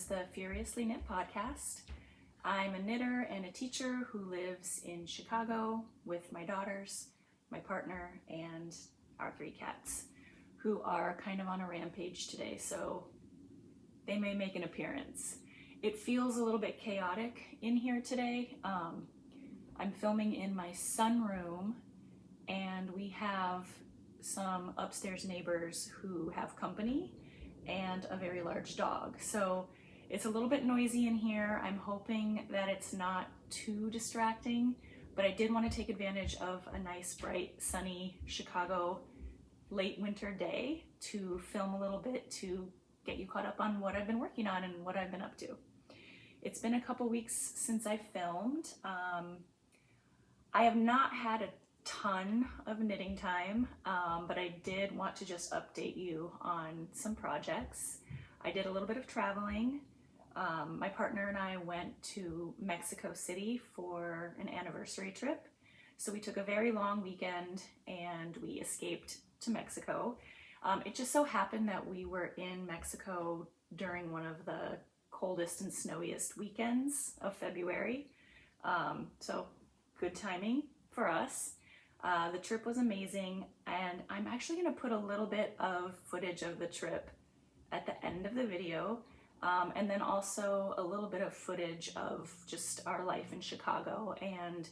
the Furiously Knit podcast. I'm a knitter and a teacher who lives in Chicago with my daughters, my partner, and our 3 cats, who are kind of on a rampage today, so they may make an appearance. It feels a little bit chaotic in here today. I'm filming in my sunroom, and we have some upstairs neighbors who have company and a very large dog. So it's a little bit noisy in here. I'm hoping that it's not too distracting, but I did want to take advantage of a nice, bright, sunny Chicago late winter day to film a little bit to get you caught up on what I've been working on and what I've been up to. It's been a couple weeks since I filmed. I have not had a ton of knitting time, but I did want to just update you on some projects. I did a little bit of traveling. My partner and I went to Mexico City for an anniversary trip. So we took a very long weekend and we escaped to Mexico. It just so happened that we were in Mexico during one of the coldest and snowiest weekends of February. So good timing for us. The trip was amazing, and I'm actually going to put a little bit of footage of the trip at the end of the video, and then also a little bit of footage of just our life in Chicago and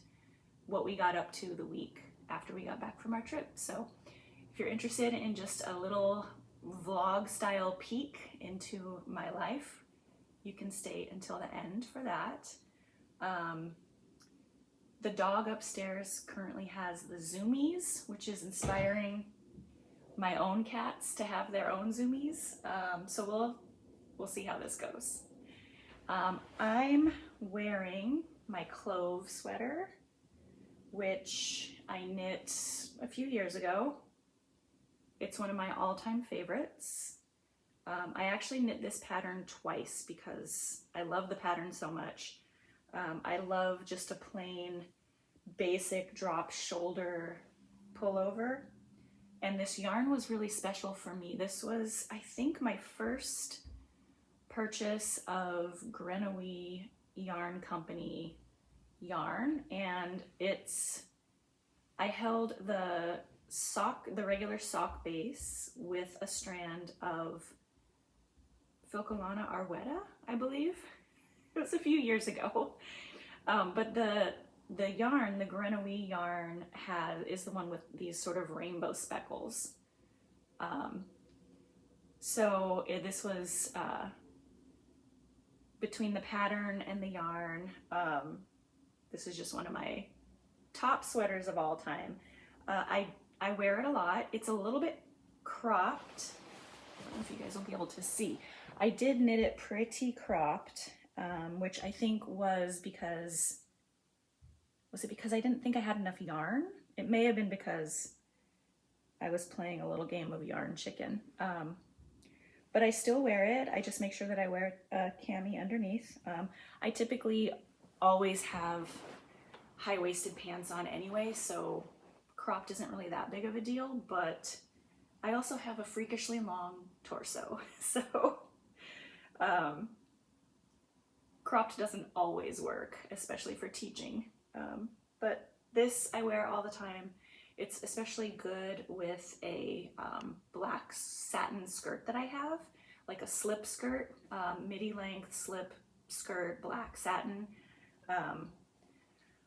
what we got up to the week after we got back from our trip. So if you're interested in just a little vlog style peek into my life, you can stay until the end for that. The dog upstairs currently has the zoomies, which is inspiring my own cats to have their own zoomies. So we'll see how this goes. I'm wearing my Clove sweater, which I knit a few years ago. It's one of my all-time favorites. I actually knit this pattern twice because I love the pattern so much. I love just a plain basic drop shoulder pullover, and this yarn was really special for me. This was, I think, my first purchase of Grenouille Yarn Company yarn, and I held the regular sock base with a strand of Filcolana Arwetta, I believe. It was a few years ago, but the yarn, the Grenouille yarn, is the one with these sort of rainbow speckles. This was between the pattern and the yarn. This is just one of my top sweaters of all time. I wear it a lot. It's a little bit cropped. I don't know if you guys will be able to see. I did knit it pretty cropped. Which I think was because I didn't think I had enough yarn? It may have been because I was playing a little game of yarn chicken. But I still wear it. I just make sure that I wear a cami underneath. I typically always have high-waisted pants on anyway, so cropped isn't really that big of a deal, but I also have a freakishly long torso, so cropped doesn't always work, especially for teaching. But this I wear all the time. It's especially good with a black satin skirt that I have, like a slip skirt, midi length slip skirt, black satin,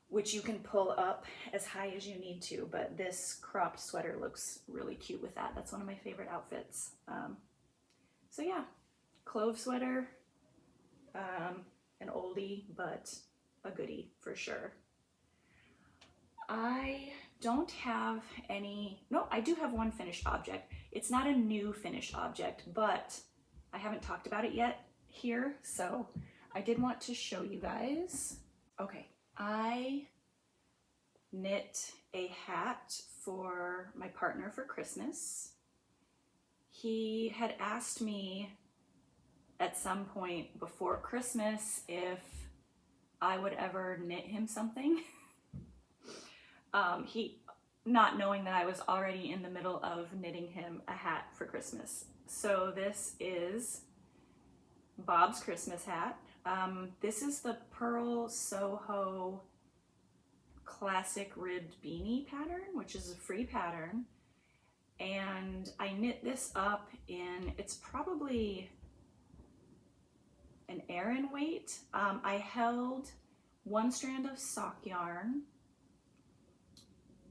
which you can pull up as high as you need to, but this cropped sweater looks really cute with that. That's one of my favorite outfits. So yeah, Clove sweater. An oldie, but a goodie for sure. I don't have I do have one finished object. It's not a new finished object, but I haven't talked about it yet here, so I did want to show you guys. Okay, I knit a hat for my partner for Christmas. He had asked me at some point before Christmas if I would ever knit him something. He, not knowing that I was already in the middle of knitting him a hat for Christmas. So this is Bob's Christmas hat. This is the Purl Soho classic ribbed beanie pattern, which is a free pattern. And I knit this up in, it's probably an Aran weight. I held one strand of sock yarn.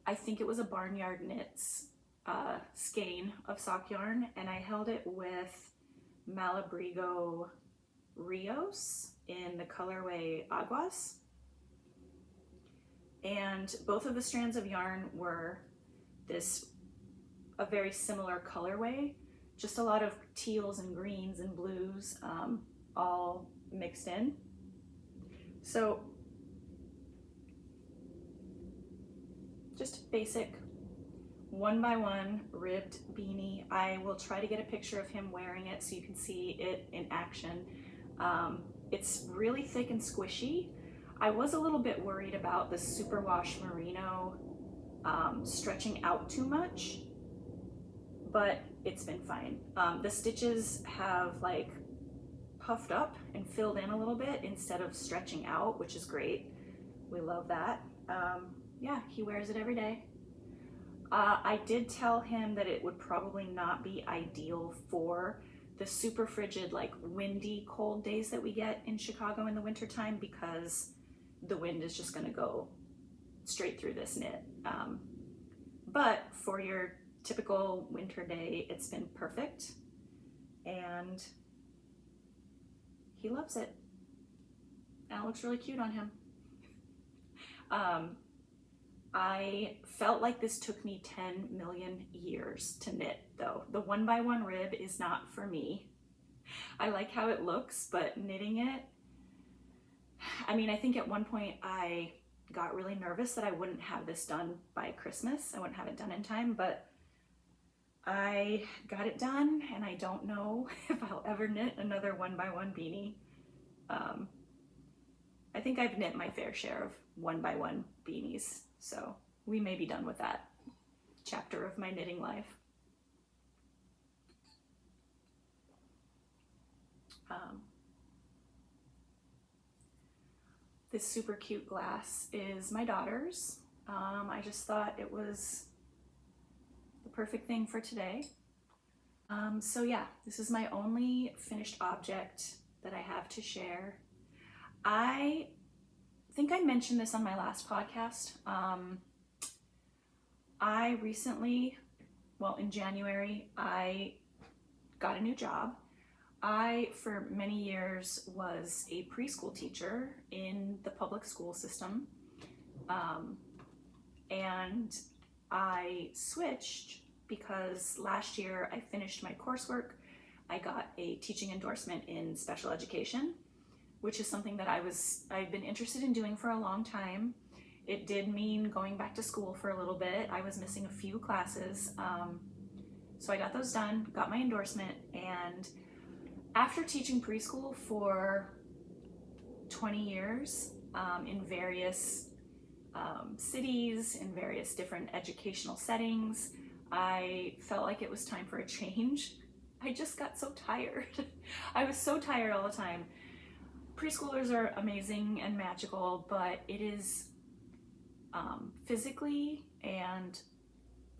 I think it was a Barnyard Knits skein of sock yarn, and I held it with Malabrigo Rios in the colorway Aguas. And both of the strands of yarn were a very similar colorway, just a lot of teals and greens and blues all mixed in. So just basic 1x1 ribbed beanie. I will try to get a picture of him wearing it so you can see it in action. It's really thick and squishy. I was a little bit worried about the superwash merino stretching out too much, but it's been fine. The stitches have like puffed up and filled in a little bit instead of stretching out, which is great. We love that. Yeah, he wears it every day. I did tell him that it would probably not be ideal for the super frigid, like windy, cold days that we get in Chicago in the wintertime, because the wind is just gonna go straight through this knit. But for your typical winter day, it's been perfect, and he loves it. And it looks really cute on him. I felt like this took me 10 million years to knit though. The 1x1 rib is not for me. I like how it looks, but knitting it, I mean, I think at one point I got really nervous that I wouldn't have this done by Christmas. I wouldn't have it done in time, but I got it done, and I don't know if I'll ever knit another 1x1 beanie. I think I've knit my fair share of 1x1 beanies, so we may be done with that chapter of my knitting life. This super cute glass is my daughter's. I just thought it was the perfect thing for today. So yeah, this is my only finished object that I have to share. I think I mentioned this on my last podcast. I recently, well, in January, I got a new job. I, for many years, was a preschool teacher in the public school system. And I switched because last year I finished my coursework. I got a teaching endorsement in special education, which is something that I've been interested in doing for a long time. It did mean going back to school for a little bit. I was missing a few classes. So I got those done, got my endorsement, and after teaching preschool for 20 years in various cities, in various different educational settings, I felt like it was time for a change. I just got so tired. I was so tired all the time. Preschoolers are amazing and magical, but it is physically and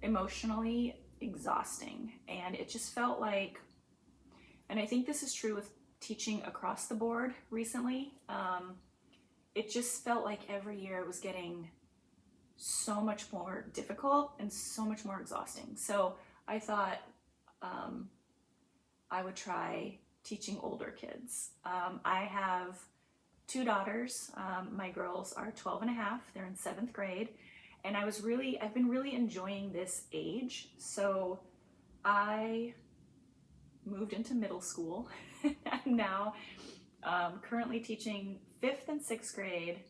emotionally exhausting. And it just felt like, and I think this is true with teaching across the board recently, it just felt like every year it was getting so much more difficult and so much more exhausting. So I thought I would try teaching older kids. I have two daughters. My girls are 12 and a half. They're in 7th grade. And I've been really enjoying this age. So I moved into middle school. I'm now currently teaching 5th and 6th grade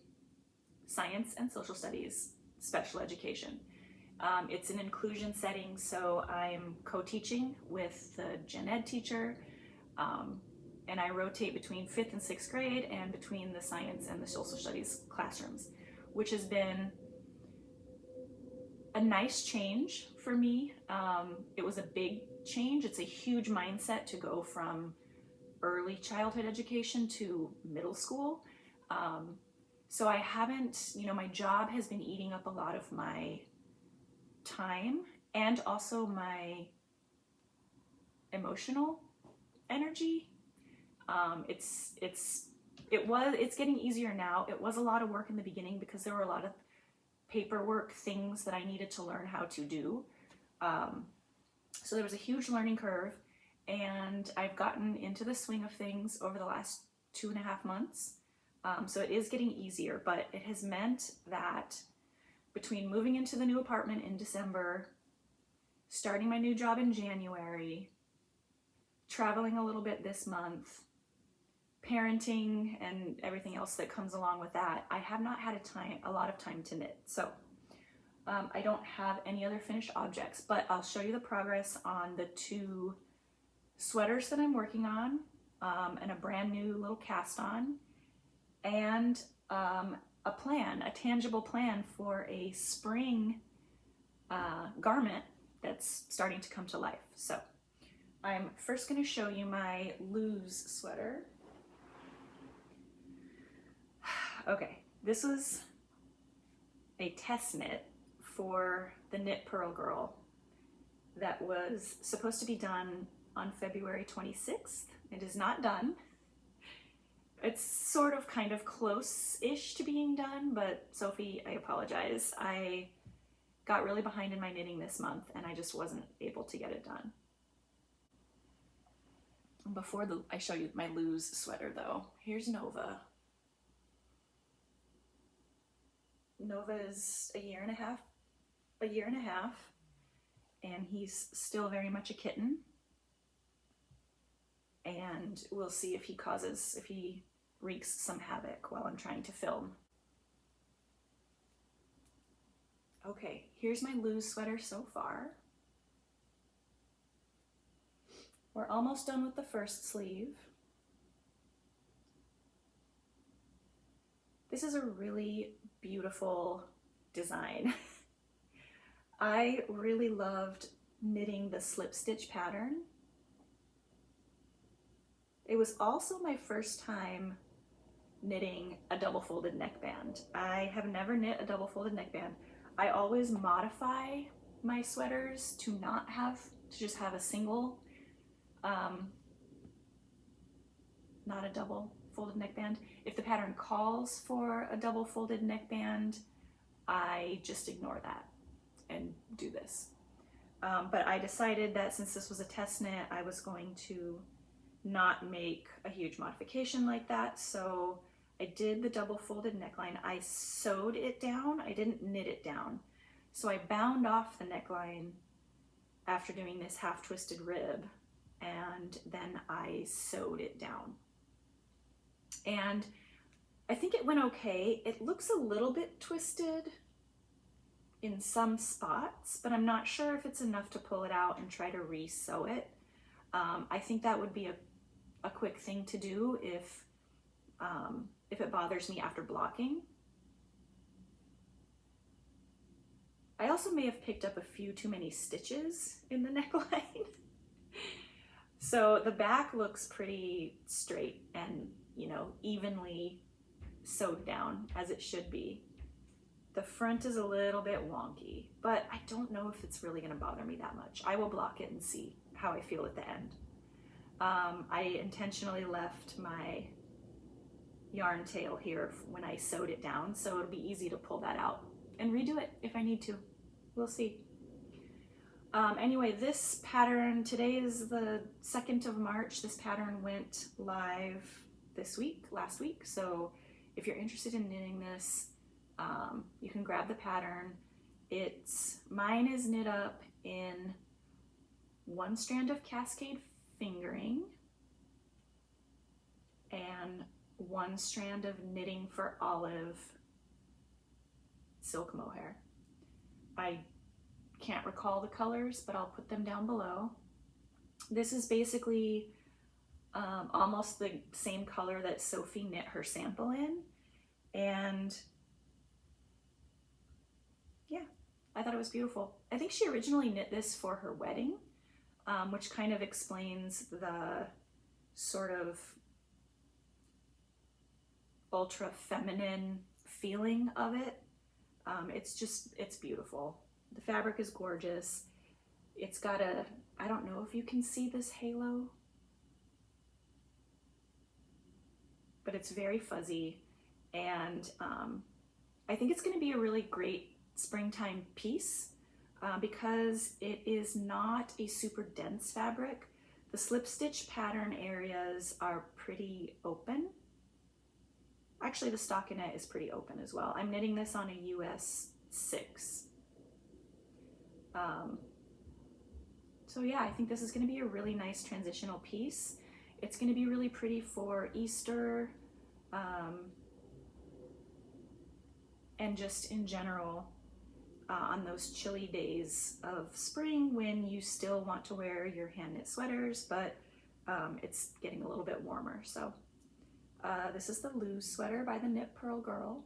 science and social studies special education. It's an inclusion setting, so I'm co-teaching with the gen ed teacher, and I rotate between 5th and 6th grade and between the science and the social studies classrooms, which has been a nice change for me. It was a big change. It's a huge mindset to go from early childhood education to middle school. So I haven't, you know, my job has been eating up a lot of my time and also my emotional energy. It's getting easier now. It was a lot of work in the beginning because there were a lot of paperwork things that I needed to learn how to do. So there was a huge learning curve, and I've gotten into the swing of things over the last 2.5 months. So it is getting easier, but it has meant that between moving into the new apartment in December, starting my new job in January, traveling a little bit this month, parenting, and everything else that comes along with that, I have not had a lot of time to knit. So I don't have any other finished objects, but I'll show you the progress on the 2 sweaters that I'm working on, and a brand new little cast on, and a tangible plan for a spring garment that's starting to come to life. So I'm first going to show you my Luz sweater. Okay, this was a test knit for the Knit Purl Girl that was supposed to be done on February 26th. It is not done. It's sort of kind of close-ish to being done, but Sophie, I apologize. I got really behind in my knitting this month and I just wasn't able to get it done. Before I show you my Luz sweater though, here's Nova. Nova is a year and a half, and he's still very much a kitten. And we'll see if he wreaks some havoc while I'm trying to film. Okay, here's my Luz sweater so far. We're almost done with the first sleeve. This is a really beautiful design. I really loved knitting the slip stitch pattern. It was also my first time knitting a double folded neckband. I have never knit a double folded neckband. I always modify my sweaters to just have a single, not a double folded neckband. If the pattern calls for a double folded neckband, I just ignore that and do this. But I decided that since this was a test knit, I was going to not make a huge modification like that. So I did the double folded neckline. I sewed it down. I didn't knit it down. So I bound off the neckline after doing this half twisted rib, and then I sewed it down. And I think it went okay. It looks a little bit twisted in some spots, but I'm not sure if it's enough to pull it out and try to re-sew it. I think that would be a quick thing to do if it bothers me after blocking. I also may have picked up a few too many stitches in the neckline. So the back looks pretty straight and, you know, evenly sewed down as it should be. The front is a little bit wonky, but I don't know if it's really going to bother me that much. I will block it and see how I feel at the end. I intentionally left my yarn tail here when I sewed it down, so it'll be easy to pull that out and redo it if I need to. We'll see. Anyway, this pattern, today is the 2nd of March. This pattern went live last week. So if you're interested in knitting this, you can grab the pattern. Mine is knit up in 1 strand of Cascade Fingering and 1 strand of Knitting for Olive silk mohair. I can't recall the colors, but I'll put them down below. This is basically almost the same color that Sophie knit her sample in, and yeah, I thought it was beautiful. I think she originally knit this for her wedding, which kind of explains the sort of ultra feminine feeling of it. It's beautiful. The fabric is gorgeous. It's got a, I don't know if you can see this halo, but it's very fuzzy, and I think it's going to be a really great springtime piece because it is not a super dense fabric. The slip stitch pattern areas are pretty open. Actually, the stockinette is pretty open as well. I'm knitting this on a US 6. So yeah, I think this is going to be a really nice transitional piece. It's going to be really pretty for Easter, and just in general on those chilly days of spring when you still want to wear your hand knit sweaters, but it's getting a little bit warmer. So this is the Luz Sweater by the Knit Purl Girl,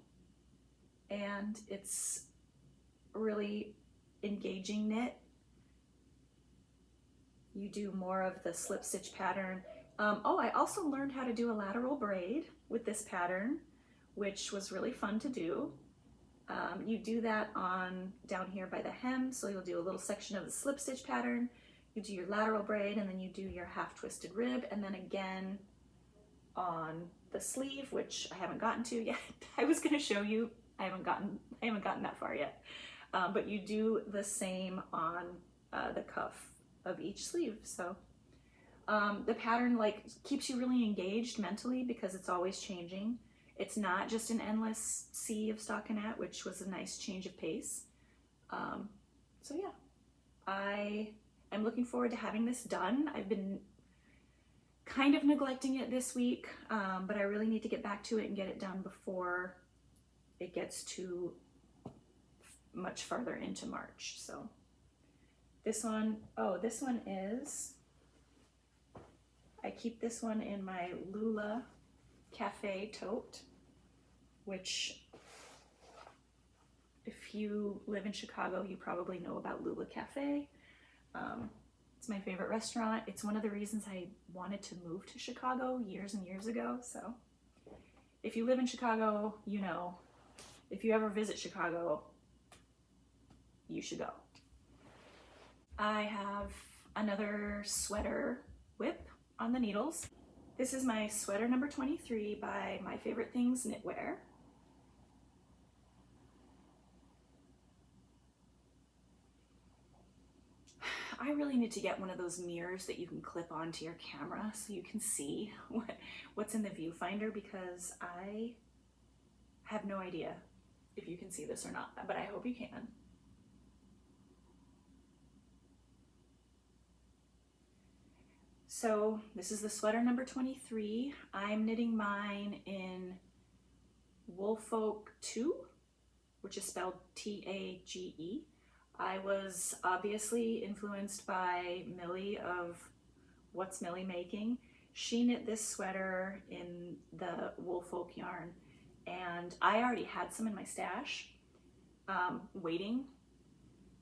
and it's a really engaging knit. You do more of the slip stitch pattern. Oh, I also learned how to do a lateral braid with this pattern, which was really fun to do. You do that on down here by the hem, so you'll do a little section of the slip stitch pattern, you do your lateral braid, and then you do your half twisted rib, and then again on the sleeve, which I haven't gotten to yet. I was going to show you. I haven't gotten that far yet. But you do the same on the cuff of each sleeve. So the pattern like keeps you really engaged mentally because it's always changing. It's not just an endless sea of stockinette, which was a nice change of pace. So yeah, I am looking forward to having this done. I've been kind of neglecting it this week, but I really need to get back to it and get it done before it gets too much farther into March. So this one, oh, this one is, I keep this one in my Lula Cafe tote, which if you live in Chicago, you probably know about Lula Cafe. It's my favorite restaurant. It's one of the reasons I wanted to move to Chicago years and years ago. So if you live in Chicago, you know, if you ever visit Chicago, you should go. I have another sweater whip on the needles. This is my sweater number 23 by My Favorite Things Knitwear. I really need to get one of those mirrors that you can clip onto your camera so you can see what's in the viewfinder, because I have no idea if you can see this or not, but I hope you can. So this is the sweater number 23. I'm knitting mine in Woolfolk 2, which is spelled T-A-G-E. I was obviously influenced by Millie of What's Millie Making. She knit this sweater in the Woolfolk yarn, and I already had some in my stash, waiting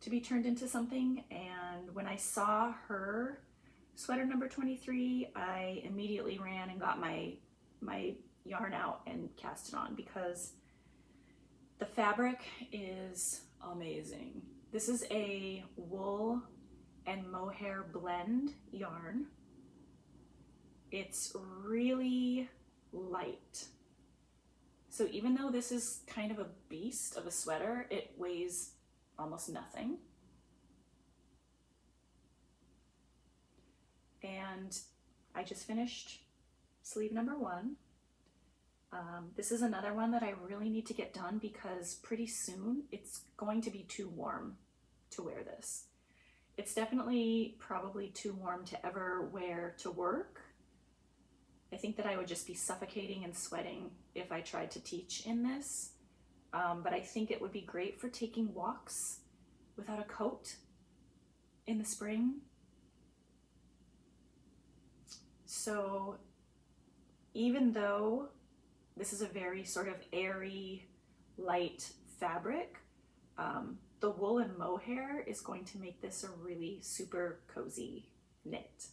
to be turned into something. And when I saw her sweater number 23, I immediately ran and got my yarn out and cast it on because the fabric is amazing. This is a wool and mohair blend yarn. It's really light. So even though this is kind of a beast of a sweater, it weighs almost nothing. And I just finished sleeve number 1. This is another one that I really need to get done because pretty soon it's going to be too warm to wear this. It's definitely probably too warm to ever wear to work. I think that I would just be suffocating and sweating if I tried to teach in this. But I think it would be great for taking walks without a coat in the spring. So even though this is a very sort of airy, light fabric, the wool and mohair is going to make this a really super cozy knit.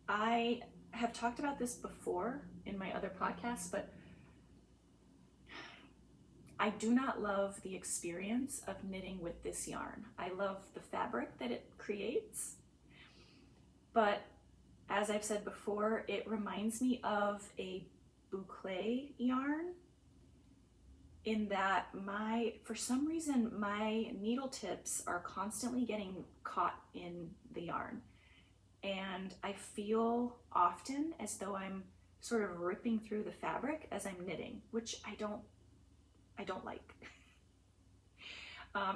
I have talked about this before in my other podcasts, but I do not love the experience of knitting with this yarn. I love the fabric that it creates, but as I've said before, it reminds me of a boucle yarn in that for some reason, my needle tips are constantly getting caught in the yarn. And I feel often as though I'm sort of ripping through the fabric as I'm knitting, which I don't like.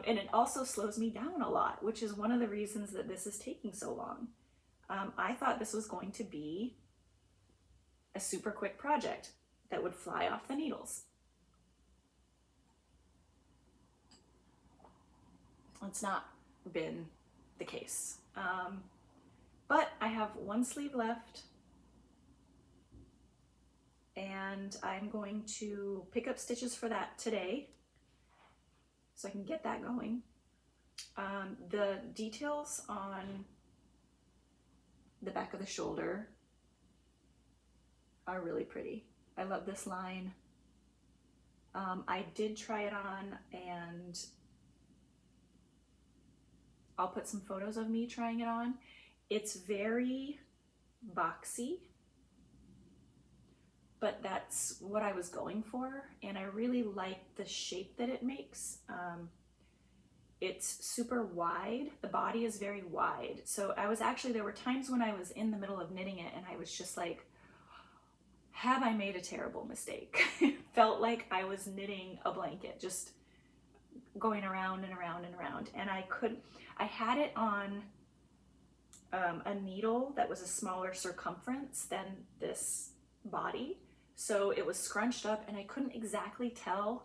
And it also slows me down a lot, which is one of the reasons that this is taking so long. I thought this was going to be a super quick project that would fly off the needles. It's not been the case. But I have one sleeve left, and I'm going to pick up stitches for that today so I can get that going. The details on the back of the shoulder are really pretty. I love this line. I did try it on, and I'll put some photos of me trying it on. It's very boxy, but that's what I was going for, and I really like the shape that it makes. It's super wide. The body is very wide. So there were times when I was in the middle of knitting it and I was just like, have I made a terrible mistake? It felt like I was knitting a blanket, just going around and around and around. And I had it on a needle that was a smaller circumference than this body. So it was scrunched up and I couldn't exactly tell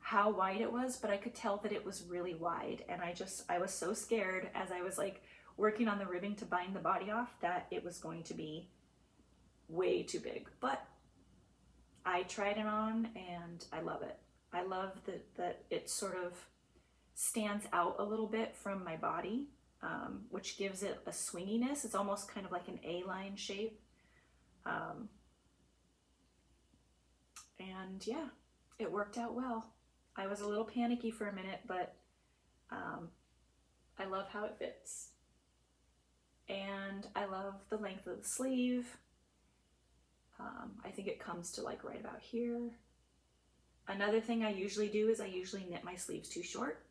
how wide it was, but I could tell that it was really wide. And I was so scared as I was like working on the ribbing to bind the body off that it was going to be way too big. But I tried it on and I love it. I love that it sort of stands out a little bit from my body, which gives it a swinginess. It's almost kind of like an A-line shape. And yeah, it worked out well. I was a little panicky for a minute, but I love how it fits. And I love the length of the sleeve. I think it comes to like right about here. Another thing I usually do is I usually knit my sleeves too short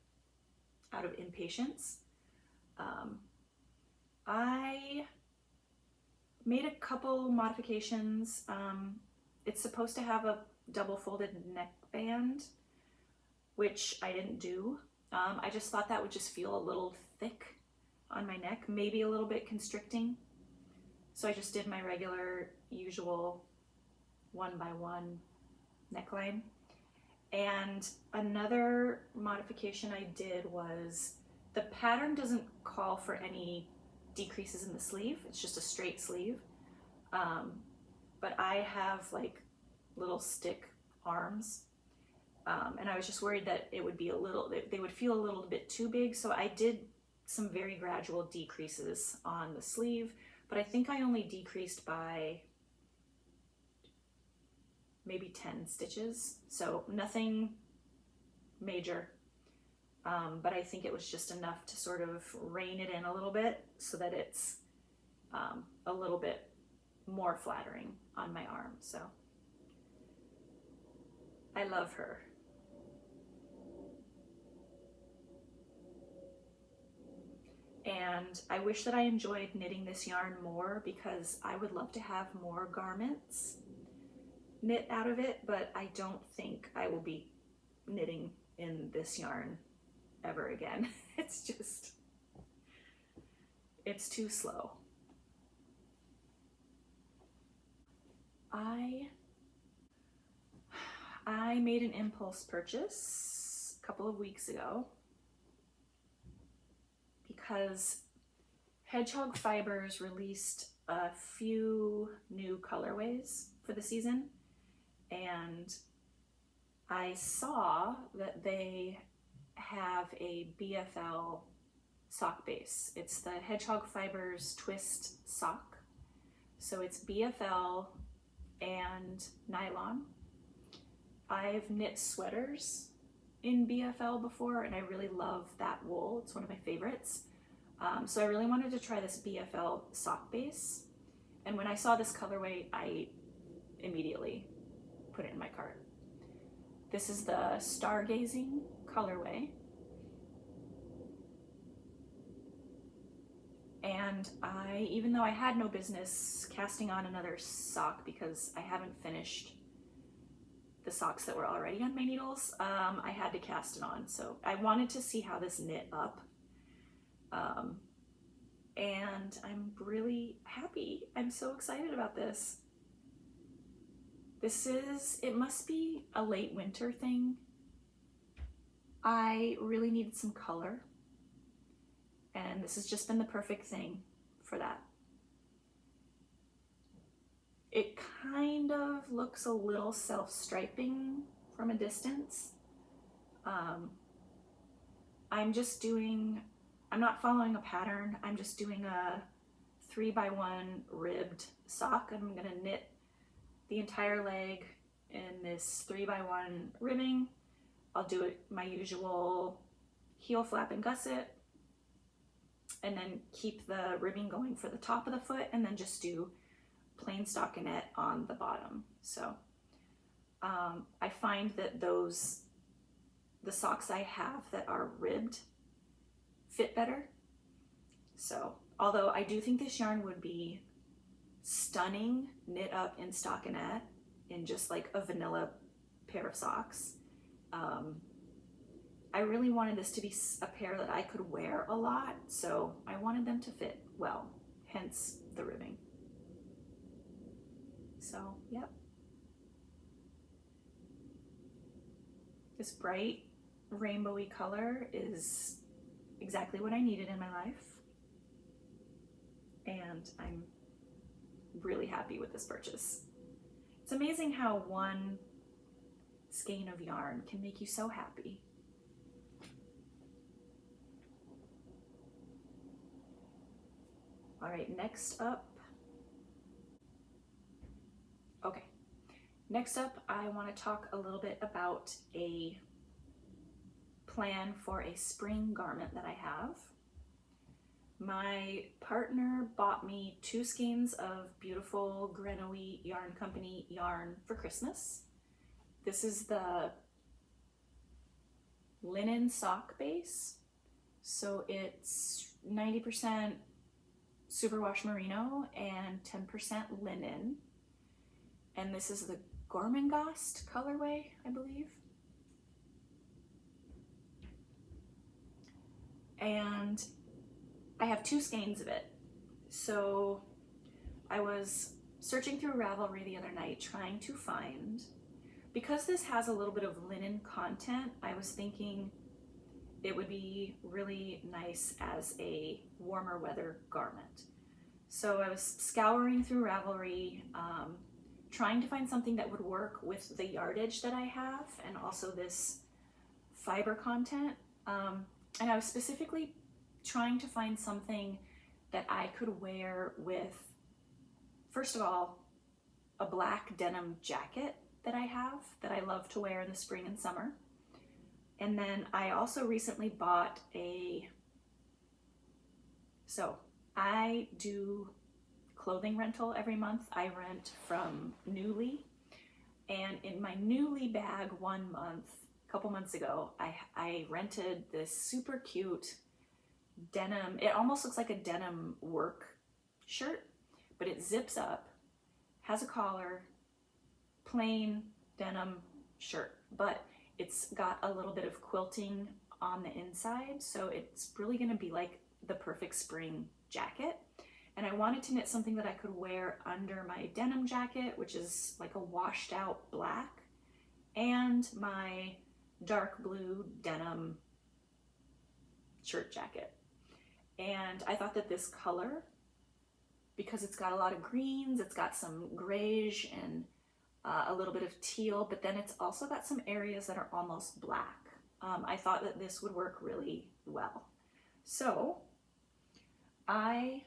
out of impatience. I made a couple modifications. It's supposed to have a double folded neckband, which I didn't do. I just thought that would just feel a little thick on my neck, maybe a little bit constricting. So I just did my regular, usual 1x1 neckline. And another modification I did was the pattern doesn't call for any decreases in the sleeve. It's just a straight sleeve. But I have like little stick arms. And I was just worried that it would be they would feel a little bit too big. So I did some very gradual decreases on the sleeve, but I think I only decreased by maybe 10 stitches. So nothing major. But I think it was just enough to sort of rein it in a little bit so that it's a little bit more flattering on my arm. So I love her. And I wish that I enjoyed knitting this yarn more because I would love to have more garments knit out of it, but I don't think I will be knitting in this yarn ever again. It's too slow. I made an impulse purchase a couple of weeks ago because Hedgehog Fibers released a few new colorways for the season, and I saw that they have a BFL sock base. It's the Hedgehog Fibers Twist sock. So it's BFL and nylon. I've knit sweaters in BFL before, and I really love that wool. It's one of my favorites. So I really wanted to try this BFL sock base. And when I saw this colorway, I immediately put it in my cart. This is the Stargazing colorway. And even though I had no business casting on another sock because I haven't finished the socks that were already on my needles, I had to cast it on. So I wanted to see how this knit up. And I'm really happy. I'm so excited about this. It must be a late winter thing. I really needed some color, and this has just been the perfect thing for that. It kind of looks a little self-striping from a distance. I'm not following a pattern. I'm just doing a 3x1 ribbed sock. I'm gonna knit the entire leg in this 3x1 ribbing. I'll do it my usual heel flap and gusset, and then keep the ribbing going for the top of the foot, and then just do plain stockinette on the bottom. So I find that the socks I have that are ribbed fit better. So although I do think this yarn would be stunning knit up in stockinette in just like a vanilla pair of socks, I really wanted this to be a pair that I could wear a lot, so I wanted them to fit well, hence the ribbing. So, yep. This bright rainbowy color is exactly what I needed in my life, and I'm really happy with this purchase. It's amazing how one skein of yarn can make you so happy. All right, next up I want to talk a little bit about a plan for a spring garment that I have. My partner bought me 2 skeins of beautiful Grenouille Yarn Company yarn for Christmas. This is the linen sock base. So it's 90% superwash merino and 10% linen. And this is the Gormenghast colorway, I believe. And I have 2 skeins of it. So I was searching through Ravelry the other night trying to find, because this has a little bit of linen content, I was thinking it would be really nice as a warmer weather garment. So I was scouring through Ravelry, trying to find something that would work with the yardage that I have and also this fiber content. And I was specifically trying to find something that I could wear with, first of all, a black denim jacket that I have that I love to wear in the spring and summer. And then I also recently bought so I do clothing rental every month. I rent from Nuuly, and in my Nuuly bag one month, a couple months ago, I rented this super cute denim. It almost looks like a denim work shirt, but it zips up, has a collar, plain denim shirt, but it's got a little bit of quilting on the inside, so it's really going to be like the perfect spring jacket. And I wanted to knit something that I could wear under my denim jacket, which is like a washed out black, and my dark blue denim shirt jacket. And I thought that this color, because it's got a lot of greens, it's got some grayish and a little bit of teal, but then it's also got some areas that are almost black. I thought that this would work really well. So I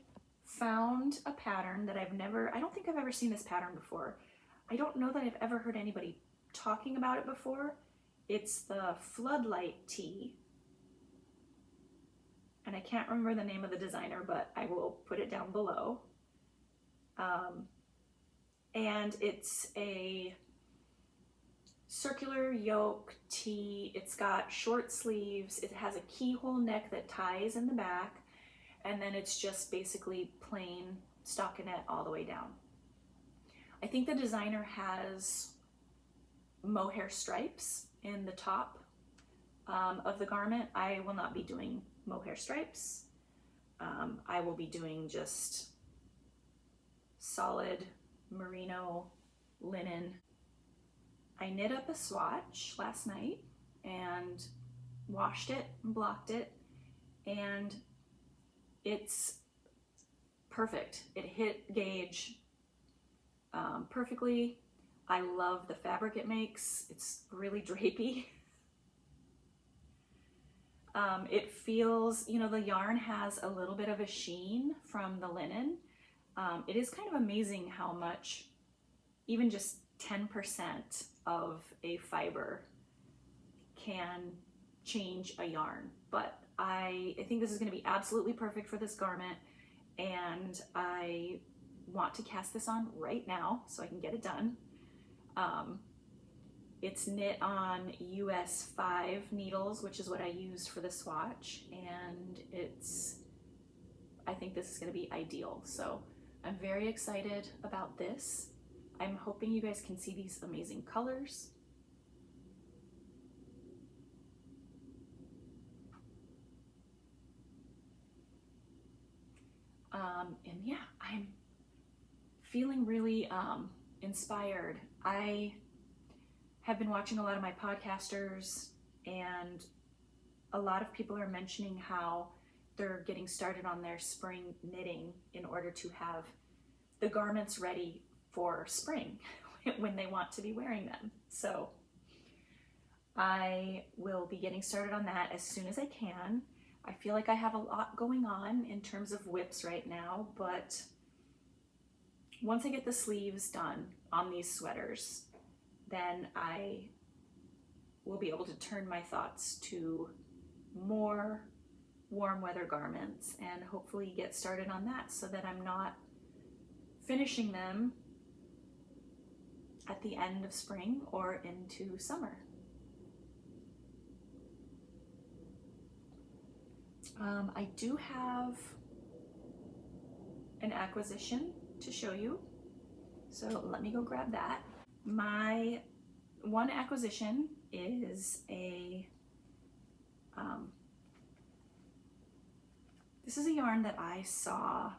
found a pattern that I don't think I've ever seen this pattern before. I don't know that I've ever heard anybody talking about it before. It's the Floodlight Tee. And I can't remember the name of the designer, but I will put it down below. And it's a circular yoke tee. It's got short sleeves. It has a keyhole neck that ties in the back. And then it's just basically plain stockinette all the way down. I think the designer has mohair stripes in the top of the garment. I will not be doing mohair stripes. I will be doing just solid merino linen. I knit up a swatch last night and washed it and blocked it, and it's perfect. It hit gauge perfectly. I love the fabric it makes. It's really drapey. It feels, you know, the yarn has a little bit of a sheen from the linen. It is kind of amazing how much, even just 10% of a fiber can change a yarn. But I think this is going to be absolutely perfect for this garment, and I want to cast this on right now so I can get it done. It's knit on US 5 needles, which is what I used for the swatch, and I think this is going to be ideal. So I'm very excited about this. I'm hoping you guys can see these amazing colors. And yeah, I'm feeling really inspired. I have been watching a lot of my podcasters, and a lot of people are mentioning how they're getting started on their spring knitting in order to have the garments ready for spring when they want to be wearing them. So I will be getting started on that as soon as I can. I feel like I have a lot going on in terms of whips right now, but once I get the sleeves done on these sweaters, then I will be able to turn my thoughts to more warm weather garments and hopefully get started on that so that I'm not finishing them at the end of spring or into summer. I do have an acquisition to show you, so let me go grab that. My one acquisition is this is a yarn that I saw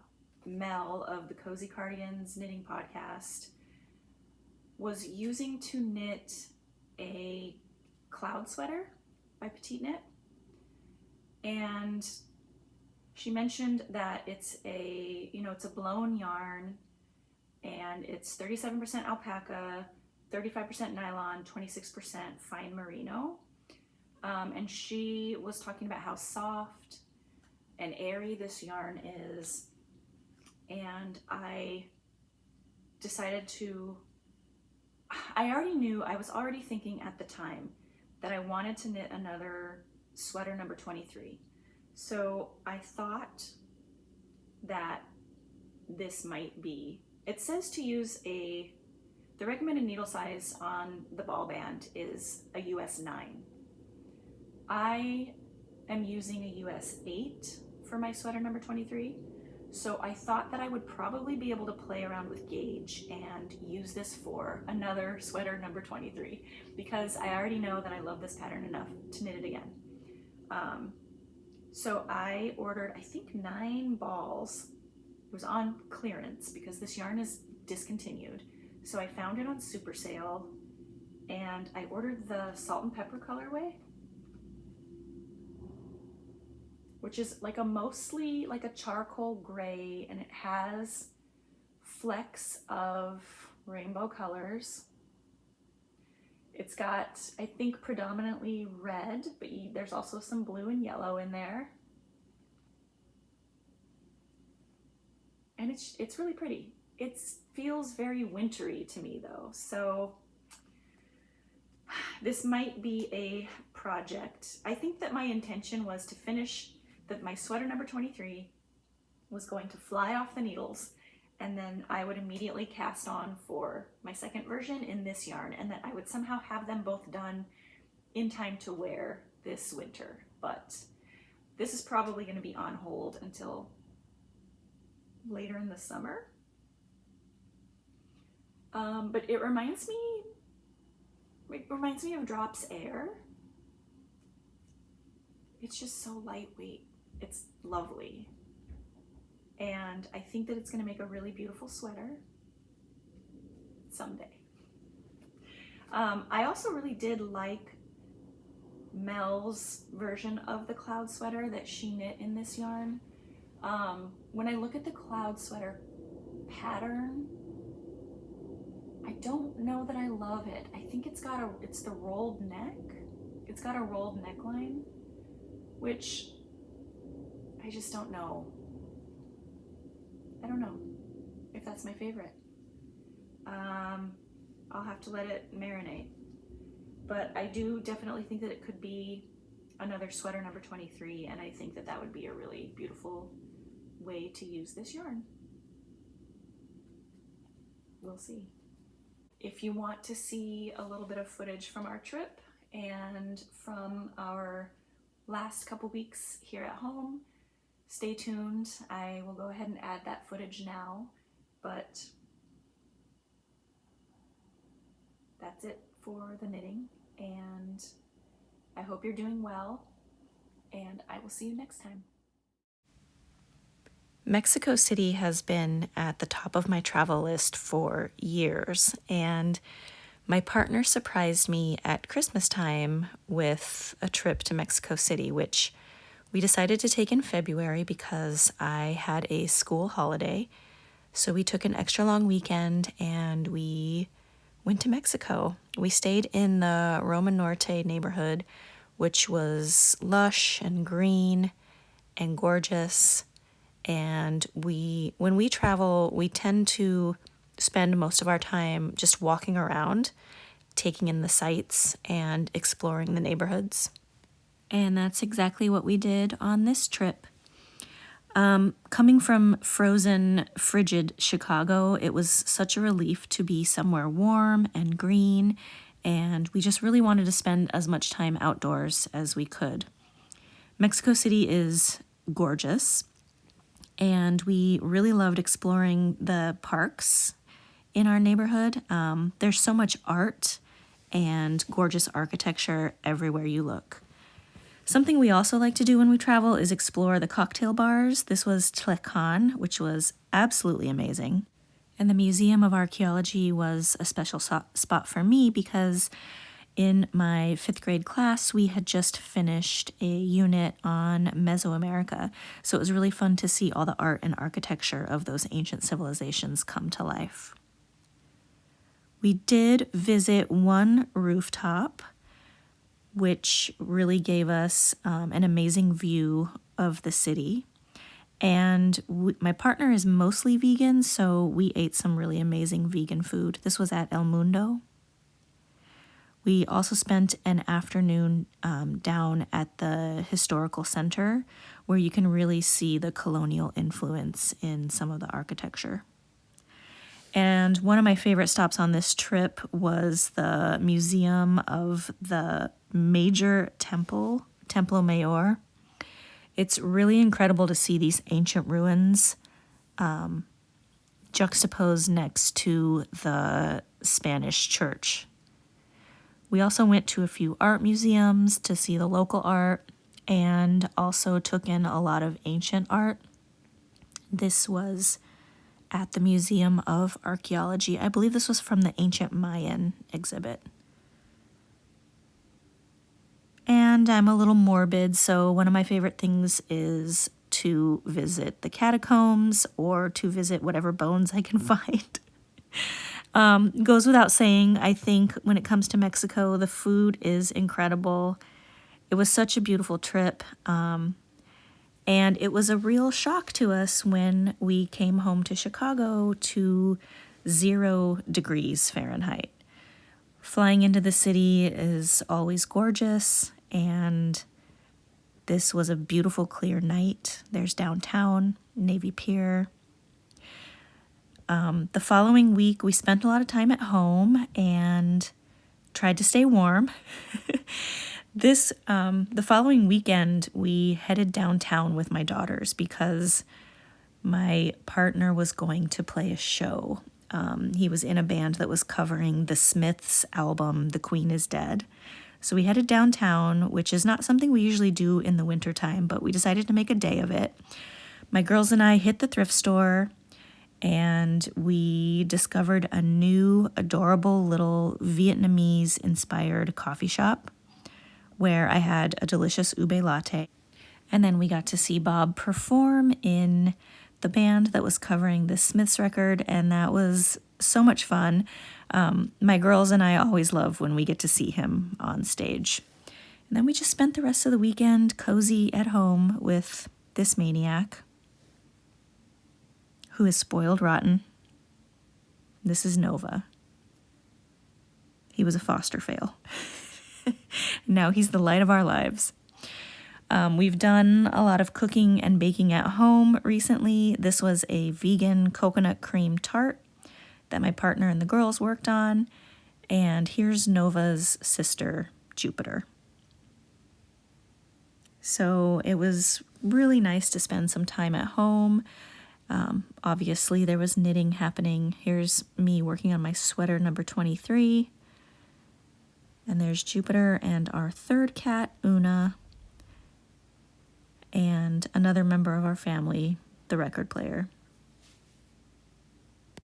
Mel of the Cozy Cardigans Knitting Podcast was using to knit a cloud sweater by Petite Knit. And she mentioned that it's a blown yarn, and it's 37% alpaca, 35% nylon, 26% fine merino. And she was talking about how soft and airy this yarn is. And I decided I was already thinking at the time that I wanted to knit another sweater number 23. So I thought that this might be, it says to use the recommended needle size on the ball band is a US 9. I am using a US 8 for my sweater number 23. So I thought that I would probably be able to play around with gauge and use this for another sweater number 23, because I already know that I love this pattern enough to knit it again. So I ordered, I think, 9 balls. It was on clearance because this yarn is discontinued. So I found it on super sale, and I ordered the salt and pepper colorway, which is mostly like a charcoal gray, and it has flecks of rainbow colors. It's got, I think, predominantly red, but there's also some blue and yellow in there. and it's really pretty. It feels very wintry to me though, so this might be a project. I think that my intention was to finish my sweater number 23 was going to fly off the needles, and then I would immediately cast on for my second version in this yarn, and that I would somehow have them both done in time to wear this winter. But this is probably going to be on hold until later in the summer. But it reminds me of Drops Air. It's just so lightweight. It's lovely. And I think that it's going to make a really beautiful sweater someday. I also really did like Mel's version of the cloud sweater that she knit in this yarn. When I look at the cloud sweater pattern, I don't know that I love it. I think it's the rolled neck. It's got a rolled neckline, which I just don't know. I don't know if that's my favorite. I'll have to let it marinate. But I do definitely think that it could be another sweater number 23, and I think that that would be a really beautiful way to use this yarn. We'll see. If you want to see a little bit of footage from our trip and from our last couple weeks here at home, stay tuned. I will go ahead and add that footage now, but that's it for the knitting, and I hope you're doing well, and I will see you next time. Mexico City has been at the top of my travel list for years, and my partner surprised me at Christmas time with a trip to Mexico City, which we decided to take in February because I had a school holiday. So we took an extra long weekend and we went to Mexico. We stayed in the Roma Norte neighborhood, which was lush and green and gorgeous. And when we travel, we tend to spend most of our time just walking around, taking in the sights and exploring the neighborhoods. And that's exactly what we did on this trip. Coming from frozen, frigid Chicago, it was such a relief to be somewhere warm and green, and we just really wanted to spend as much time outdoors as we could. Mexico City is gorgeous, and we really loved exploring the parks in our neighborhood. There's so much art and gorgeous architecture everywhere you look. Something we also like to do when we travel is explore the cocktail bars. This was Tlecan, which was absolutely amazing. And the Museum of Archaeology was a special spot for me because in my 5th grade class, we had just finished a unit on Mesoamerica. So it was really fun to see all the art and architecture of those ancient civilizations come to life. We did visit one rooftop, which really gave us an amazing view of the city. And my partner is mostly vegan, so we ate some really amazing vegan food. This was at El Mundo. We also spent an afternoon down at the historical center, where you can really see the colonial influence in some of the architecture. And one of my favorite stops on this trip was the Museum of the Major Temple, Templo Mayor. It's really incredible to see these ancient ruins juxtaposed next to the Spanish church. We also went to a few art museums to see the local art and also took in a lot of ancient art. This was at the Museum of Archaeology. I believe this was from the Ancient Mayan exhibit. And I'm a little morbid, so one of my favorite things is to visit the catacombs or to visit whatever bones I can find. Goes without saying, I think when it comes to Mexico, the food is incredible. It was such a beautiful trip. And it was a real shock to us when we came home to Chicago to 0 degrees Fahrenheit. Flying into the city is always gorgeous, and this was a beautiful, clear night. There's downtown, Navy Pier. The following week, we spent a lot of time at home and tried to stay warm. The following weekend, we headed downtown with my daughters because my partner was going to play a show. He was in a band that was covering the Smiths' album, The Queen is Dead. So we headed downtown, which is not something we usually do in the wintertime, but we decided to make a day of it. My girls and I hit the thrift store, and we discovered a new, adorable little Vietnamese-inspired coffee shop where I had a delicious ube latte. And then we got to see Bob perform in the band that was covering the Smiths record, and that was so much fun. My girls and I always love when we get to see him on stage. And then we just spent the rest of the weekend cozy at home with this maniac who is spoiled rotten. This is Nova. He was a foster fail. Now he's the light of our lives. We've done a lot of cooking and baking at home recently. This was a vegan coconut cream tart that my partner and the girls worked on. And here's Nova's sister, Jupiter. So it was really nice to spend some time at home. Obviously, there was knitting happening. Here's me working on my sweater number 23. And there's Jupiter and our third cat, Una, and another member of our family, the record player.